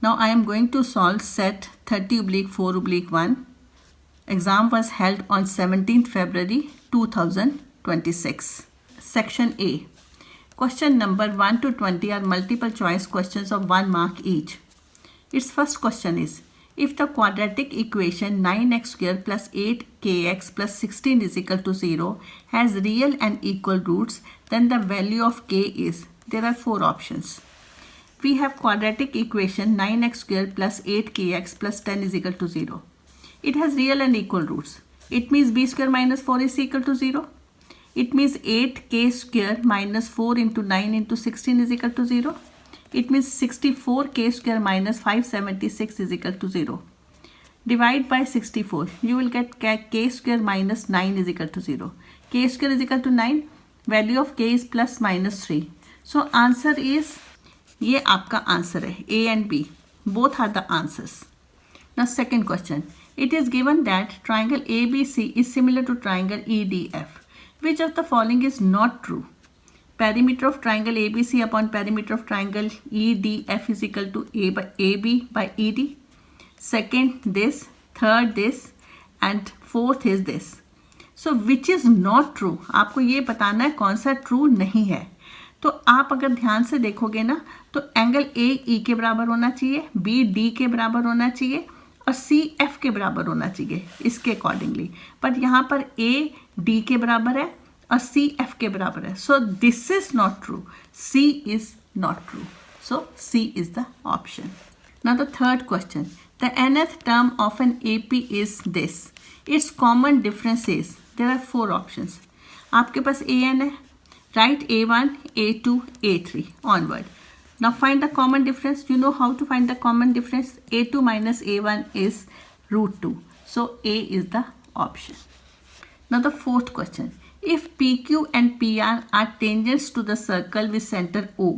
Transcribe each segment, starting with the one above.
Now I am going to solve set 30/4/1. Exam was held on 17th February 2026. Section A. Question number 1 to 20 are multiple choice questions of 1 mark each. Its first question is, if the quadratic equation 9x square plus 8kx plus 16 is equal to 0 has real and equal roots, then the value of k is, there are 4 options. We have quadratic equation 9x square plus 8kx plus 10 is equal to 0. It has real and equal roots. It means b square minus 4 is equal to 0. It means 8k square minus 4 into 9 into 16 is equal to 0. It means 64k square minus 576 is equal to 0. Divide by 64. You will get k square minus 9 is equal to 0. K square is equal to 9. Value of k is plus minus 3. So answer is, ये आपका answer है, A and B. Both are the answers. Now second question. It is given that triangle ABC is similar to triangle EDF. Which of the following is not true? Perimeter of triangle ABC upon perimeter of triangle EDF is equal to AB by ED. Second this, third this, and fourth is this. So which is not true? आपको ये बताना है कौन सा true नहीं है. तो आप अगर ध्यान से देखोगे ना तो एंगल ए ई के बराबर होना चाहिए, बी डी के बराबर होना चाहिए और सी एफ के बराबर होना चाहिए इसके अकॉर्डिंगली. बट यहाँ पर ए डी के बराबर है और सी एफ के बराबर है. So this is not true. C is not true. So C is the option. Now the third question. The nth term of an AP is this. Its common difference is, there are 4 options. आपके पास an है. Write A1, A2, A3 onward. Now find the common difference. You know how to find the common difference. A2 minus A1 is root 2. So A is the option. Now the fourth question. If PQ and PR are tangents to the circle with center O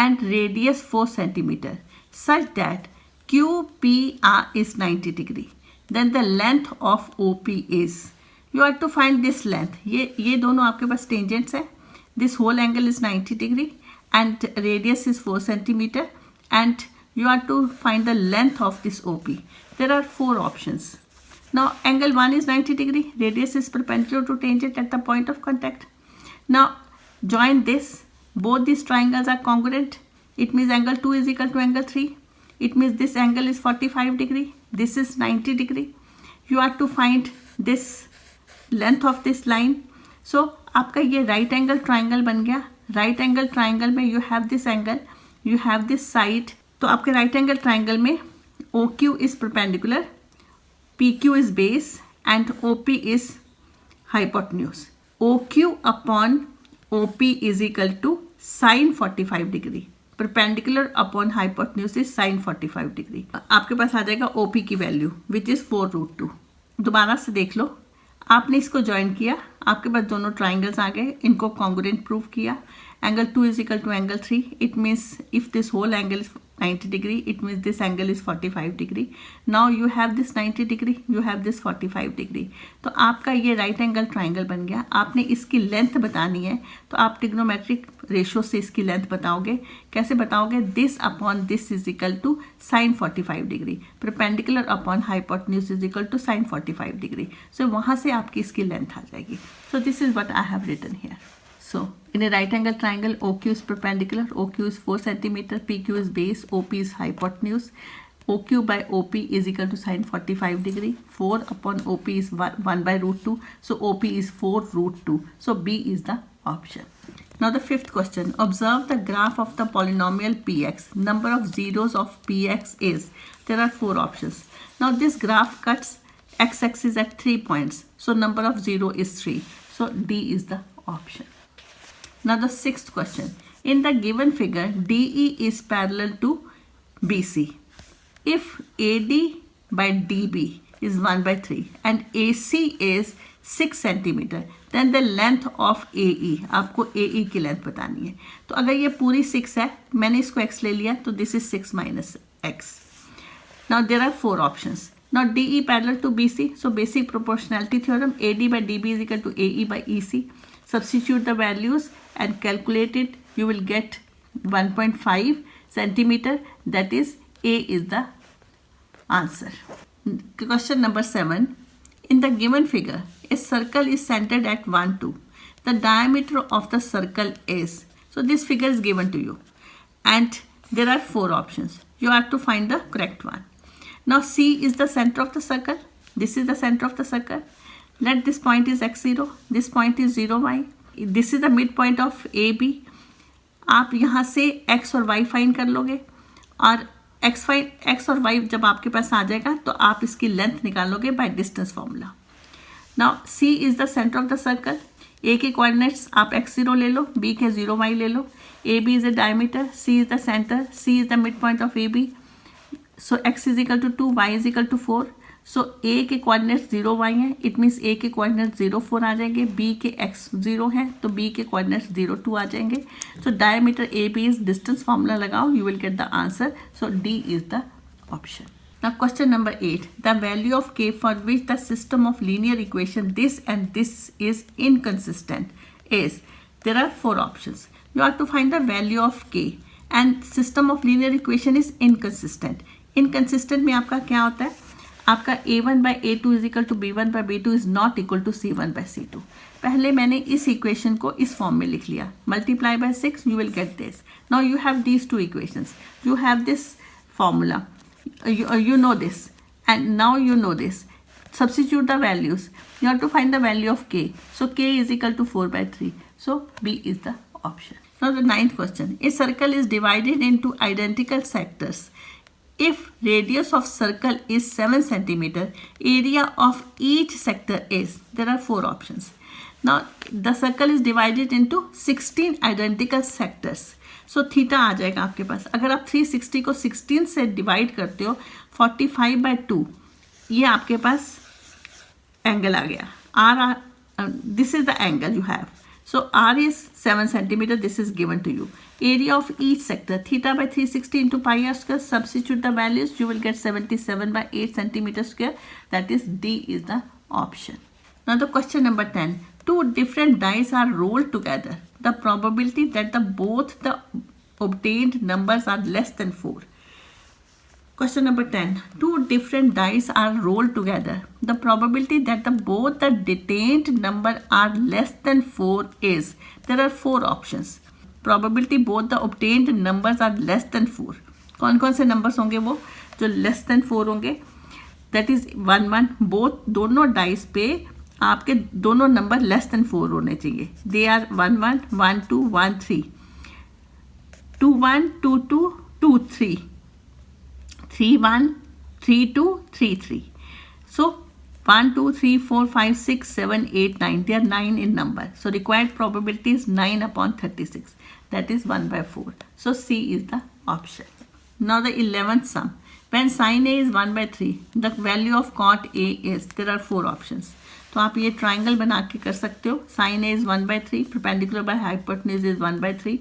and radius 4 cm such that QPR is 90 degree, then the length of OP is. You have to find this length. ये दोनों आपके पास tangents है. This whole angle is 90 degree and radius is 4 cm and you have to find the length of this OP. There are 4 options. Now angle 1 is 90 degree, radius is perpendicular to tangent at the point of contact. Now join this, both these triangles are congruent. It means angle 2 is equal to angle 3. It means this angle is 45 degree, this is 90 degree. You have to find this length of this line. So आपका ये right angle triangle बन गया. Right angle triangle में you have this angle, you have this side. तो आपके right angle triangle में OQ is perpendicular, PQ is base and OP is hypotenuse. OQ upon OP is equal to sine 45 degree. Perpendicular upon hypotenuse is sine 45 degree. आपके पास आ जाएगा OP की value which is 4√2. दोबारा से देख लो. आपने इसको ज्वाइन किया, आपके पास दोनों ट्राइंगल्स आ गए, इनको कॉन्ग्रुएंट प्रूव किया. Angle 2 is equal to angle 3. It means if this whole angle is 90 degree, it means this angle is 45 degree. Now you have this 90 degree, you have this 45 degree. तो आपका ये right angle triangle बन गया. आपने इसकी length बतानी है तो आप ट्रिग्नोमेट्रिक रेशियो से इसकी लेंथ बताओगे. कैसे बताओगे? This upon this is equal to sine 45 degree. Perpendicular upon hypotenuse is equal to sine 45 degree. So वहाँ से आपकी इसकी लेंथ आ जाएगी. So this is what I have written here. So in a right angle triangle, OQ is perpendicular, OQ is 4 cm, PQ is base, OP is hypotenuse. OQ by OP is equal to sin 45 degree. 4 upon OP is 1 by root 2. So OP is 4√2. So B is the option. Now the fifth question. Observe the graph of the polynomial Px. Number of zeros of Px is. There are 4 options. Now this graph cuts x-axis at 3 points. So number of 0 is 3. So D is the option. Now the sixth question. In the given figure, DE is parallel to BC. If AD by DB is 1 by 3 and AC is 6 cm, then the length of AE, आपको AE की length बतानी है. तो अगर ये पूरी 6 है, मैंने इसको x ले लिया तो this is 6 minus x. Now there are 4 options. Now DE parallel to BC, so basic proportionality theorem, AD by DB is equal to AE by EC. Substitute the values and calculate it. You will get 1.5 centimeter, that is A is the answer. Question number 7. In the given figure, a circle is centered at 1, 2. The diameter of the circle is. So this figure is given to you. And there are 4 options. You have to find the correct one. Now C is the center of the circle. This is the center of the circle. Let this point is x0. This point is 0, y. This is the midpoint of AB. आप यहाँ से x और y find कर लोगे और x और y जब आपके पास आ जाएगा तो आप इसकी लेंथ निकालोगे by distance formula. Now C is the centre of the circle. A के कोऑर्डिनेट्स आप x0 ले लो, B के 0, y ले लो. AB is the diameter, C is the centre, C is the mid point of AB. So x is equal to 2, y is equal to 4. So A के coordinates 0, y हैं. It means A के coordinates 0, 4 आ जाएंगे. B के x 0 है तो B के coordinates 0, 2 आ जाएंगे. So diameter AB is distance formula लगाओ, you will get the answer. So D is the option. Now question number 8. The value of k for which the system of linear equation this and this is inconsistent is. There are 4 options. You have to find the value of k and system of linear equation is inconsistent. Inconsistent में आपका क्या होता है? आपका a1 by a2 is equal to b1 by b2 is not equal to c1 by c2. पहले मैंने इस equation को इस फॉर्म में लिख लिया. Multiply by 6 you will get this. Now you have these 2 equations. You have this formula. You know this and now you know this. Substitute the values. You have to find the value of k. So k is equal to 4 by 3. So B is the option. Now the 9th question. A circle is divided into identical sectors. If radius of circle is 7 centimeter, area of each sector is. There are 4 options. Now the circle is divided into 16 identical sectors. So theta आ जाएगा आपके पास. अगर आप 360 को 16 से divide करते हो 45 by 2, ये आपके पास एंगल आ गया. R this is the angle you have. So R is 7 centimeter. This is given to you. Area of each sector theta by 360 into pi R square. Substitute the values, you will get 77 by 8 centimeter square. That is D is the option. Now the question number 10. 2 different dice are rolled together. The probability that both the obtained numbers are less than 4. Question number 10. 2 different dice are rolled together. The probability that both the detained number are less than 4 is. There are 4 options. Probability both the obtained numbers are less than 4. कौन कौन से numbers होंगे वो जो less than 4 होंगे? That is 1, 1. Both दोनों dice पे आपके दोनों नंबर लेस देन 4 होने चाहिए. They are 1, 1, 1, 2, 1, 3, 2, 1, 2, 2, 2, 3, 3, 1, 3, 2, 3, 3. So 1, 2, 3, 4, 5, 6, 7, 8, 9. They are 9 in number. So required probability is 9 upon 36. That is 1 by 4. So C is the option. Now the 11th sum. When sin A is 1 by 3, the value of cot A is. There are 4 options. तो आप ये triangle बना के कर सकते हो. Sine A is 1 by 3, perpendicular by hypotenuse is 1 by 3.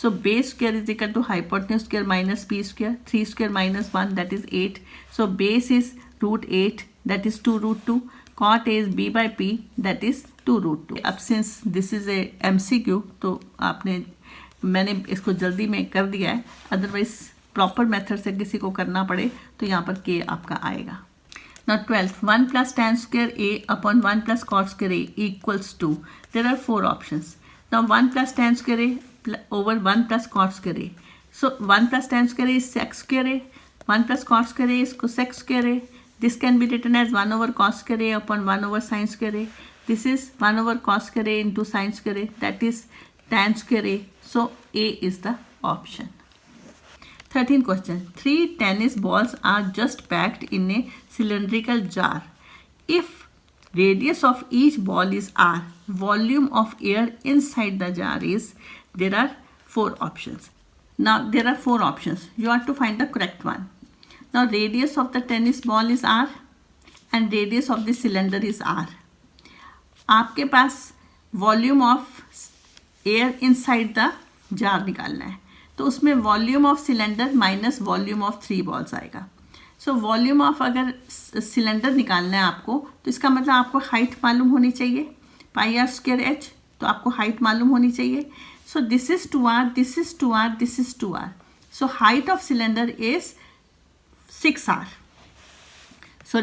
So base square is equal to hypotenuse square minus B square. 3 square minus 1 that is 8. So base is √8 that is 2√2. Cot A is b by p that is 2√2. अब since this is a MCQ तो मैंने इसको जल्दी में कर दिया है. Otherwise proper method से किसी को करना पड़े तो यहाँ पर k आपका आएगा. Now 12th, 1 plus tan square A upon 1 plus cot square A equals 2. There are 4 options. Now 1 plus tan square A over 1 plus cot square A. So 1 plus tan square A is sec square A. 1 plus cot square A is cosec square A. This can be written as 1 over cos square A upon 1 over sin square A. This is 1 over cos square A into sin square A. That is tan square A. So A is the option. 13th question. 3 tennis balls are just packed in a cylindrical jar. If radius of each ball is r, volume of air inside the jar is. There are 4 options. Now there are 4 options. You have to find the correct one. Now radius of the tennis ball is r and radius of the cylinder is r. आपके पास volume of air inside the jar निकालना है. तो उसमें volume of cylinder minus volume of 3 balls आएगा. So volume of अगर cylinder निकालना है आपको तो इसका मतलब आपको हाइट मालूम होनी चाहिए. पाई आर स्क्वायर एच तो आपको हाइट मालूम होनी चाहिए. सो this is 2r, this is 2r, this is 2r. So height of cylinder is 6 r. So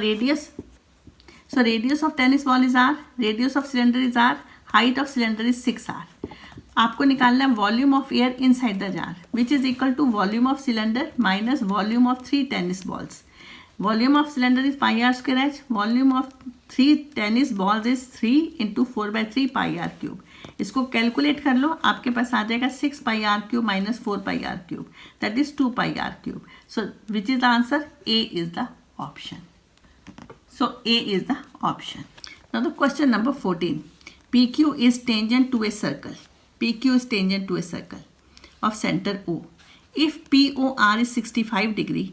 radius of tennis ball is r, radius of cylinder is r, height of cylinder is 6r. आपको निकालना है volume of air inside the jar which is equal to volume of cylinder minus volume of 3 tennis balls. Volume of cylinder is pi R square H, volume of 3 tennis balls is 3 into 4/3 pi R cube. इसको calculate कर लो, आपके पास आ जाएगा 6 pi R cube minus 4 pi R cube, that is 2 pi R cube. So which is the answer? A is the option. So A is the option. Now the question number 14. PQ is tangent to a circle. PQ is tangent to a circle of center O. If POR is 65 degree,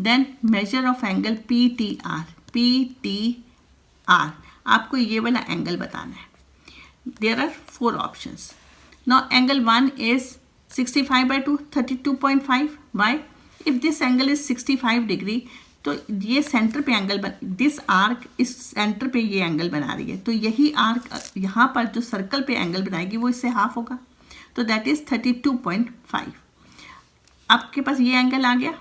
then measure of angle PTR. आपको ये वाला angle बताना है. There are 4 options. Now angle 1 is 65/2, 32.5. Why? If this angle is 65 degree तो ये centre पे angle this arc इस centre पे ये एंगल बना रही है, तो यही आर्क यहाँ पर जो सर्कल पे एंगल बनाएगी वो इससे हाफ होगा, तो दैट इज 32.5. आपके पास ये एंगल आ गया.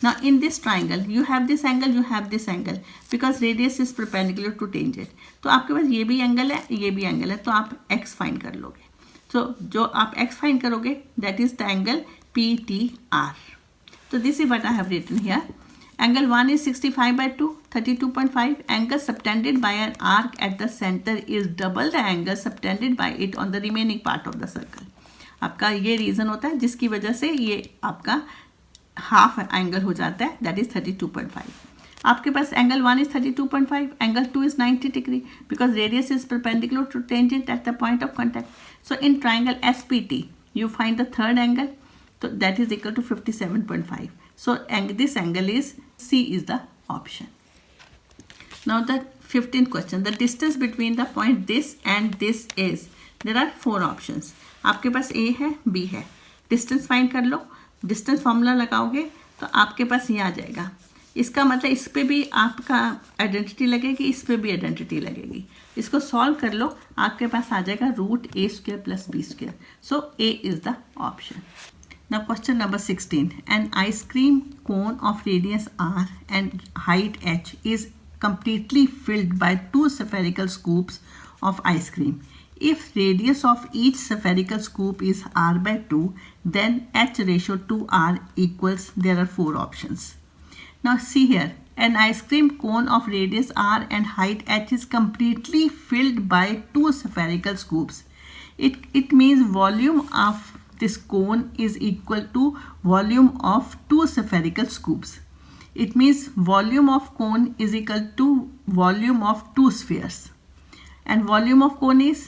ना in this triangle you have this angle because radius is perpendicular to tangent. तो आपके पास ये भी एंगल है, ये भी एंगल है, तो आप एक्स फाइंड कर लोगे. तो जो आप एक्स फाइंड करोगे that is the angle PTR. So this is what I have written here. Angle 1 is 65/2, 32.5. Angle subtended by an arc at the center is double the angle subtended by it on the remaining part of the circle. आपका ये reason होता है जिसकी वजह से ये आपका half angle हो जाता है, दैट इज 32.5. आपके पास angle 1 is 32.5, angle 2 is 90 degree because radius is perpendicular to tangent at the point of contact. So in triangle SPT you find the third angle. So that is equal to 57.5. So this angle is C is the option. Now the 15th question. The distance between the point this and this is. There are 4 options. आपके पास A है, B है. Distance find कर लो. Distance formula लगाओगे तो आपके पास ये आ जाएगा. इसका मतलब इस पे भी आपका आइडेंटिटी लगेगी, इस पे भी आइडेंटिटी लगेगी. इसको सॉल्व कर लो, आपके पास आ जाएगा √A² + B². So A is the option. Now question number 16. An ice cream cone of radius r and height h is completely filled by 2 spherical scoops of ice cream. If radius of each spherical scoop is r/2, then h ratio to r equals, there are 4 options. Now see here, an ice cream cone of radius r and height h is completely filled by 2 spherical scoops. It means volume of this cone is equal to volume of 2 spherical scoops. It means volume of cone is equal to volume of 2 spheres. And volume of cone is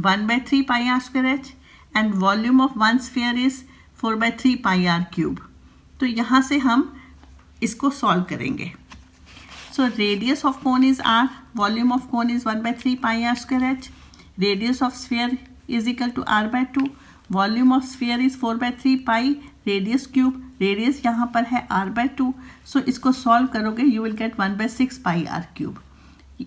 1/3 pi r² h and volume of one sphere is 4/3 pi r cube. तो यहाँ से हम इसको solve करेंगे. So radius of cone is r, volume of cone is 1/3 pi r² h, radius of sphere is equal to r/2, volume of sphere is 4/3 pi radius cube, radius यहाँ पर है r/2. सो इसको सॉल्व करोगे you will gate 1/6 pi r cube.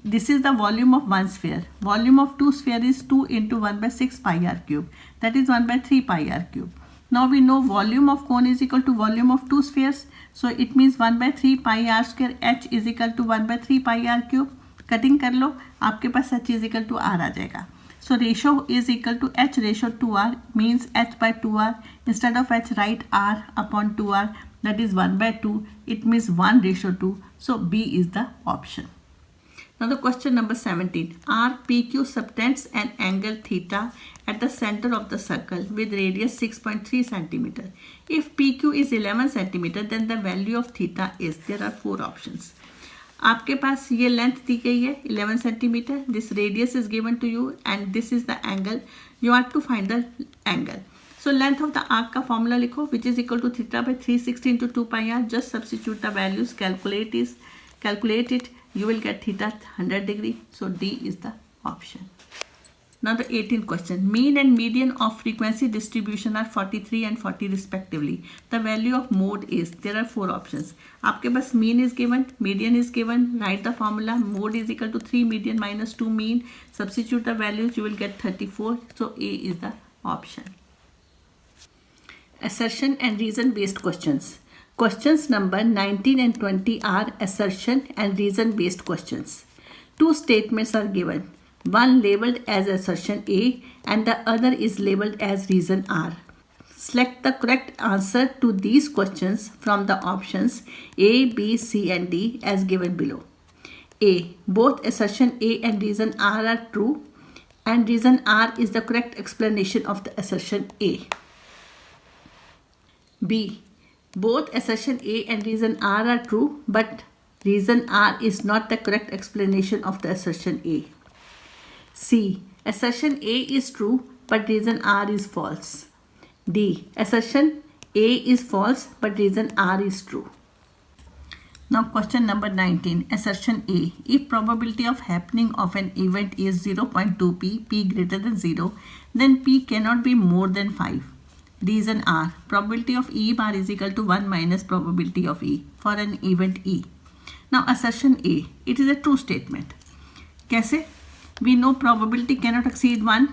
This is the volume of one sphere. Volume of 2 sphere is 2 into 1/6 pi r cube, that is 1/3 pi r cube. Now we know volume of cone is equal to volume of 2 spheres. So it means 1/3 pi r² h is equal to 1/3 pi r cube. Cutting कर लो, आपके पास h is equal to r आ जाएगा. So ratio is equal to h ratio 2r means h/2r. Instead of h write r upon 2r, that is 1/2. It means 1:2. So B is the option. Now the question number 17. RPQ subtends an angle theta at the center of the circle with radius 6.3 cm. If PQ is 11 cm, then the value of theta is. There are 4 options. आपके पास ये length दी गई है 11 centimetre. This radius is given to you and this is the angle. You have to find the angle. So length of the arc का formula लिखो which is equal to θ/360 into 2 pi r. Just substitute the values, calculate it. You will get theta 100 degree. So D is the option. Now the 18th question. Mean and median of frequency distribution are 43 and 40 respectively. The value of mode is. There are 4 options. आपके पास mean is given, median is given. Write the formula. Mode is equal to 3 median minus 2 mean. Substitute the values. You will get 34. So A is the option. Assertion and reason based questions. Questions number 19 and 20 are assertion and reason based questions. Two statements are given. One labeled as assertion A and the other is labeled as reason R. Select the correct answer to these questions from the options A, B, C and D as given below. A. Both assertion A and reason R are true and reason R is the correct explanation of the assertion A. B. Both assertion A and reason R are true but reason R is not the correct explanation of the assertion A. C. Assertion A is true but reason R is false. D. Assertion A is false but reason R is true. Now question number 19. Assertion A. If probability of happening of an event is 0.2p, p greater than 0, then p cannot be more than 5. Reason R. Probability of E bar is equal to 1 minus probability of E for an event E. Now assertion A. It is a true statement. कैसे? We know probability cannot exceed 1.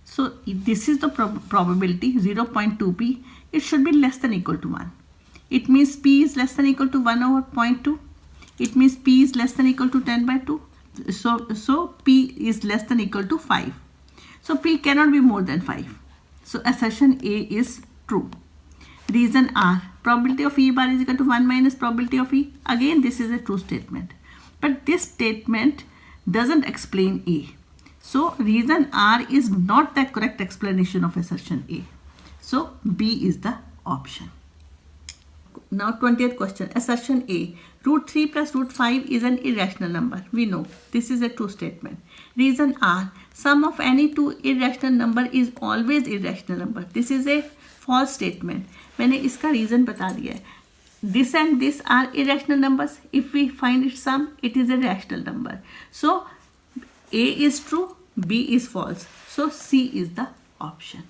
So this is the probability 0.2p. It should be less than equal to 1. It means p is less than equal to 1 over 0.2. It means p is less than equal to 10 by 2. So p is less than equal to 5. So p cannot be more than 5. So assertion A is true. Reason R. Probability of E bar is equal to 1 minus probability of E. Again, this is a true statement. But this statement doesn't explain A. So reason R is not the correct explanation of assertion A. So B is the option. Now 20th question. Assertion A. Root 3 plus root 5 is an irrational number. We know this is a true statement. Reason R. Sum of any two irrational number is always irrational number. This is a false statement. मैंने इसका reason बता दिया है. This and this are irrational numbers. If we find its sum, it is a rational number. So A is true, B is false. So C is the option.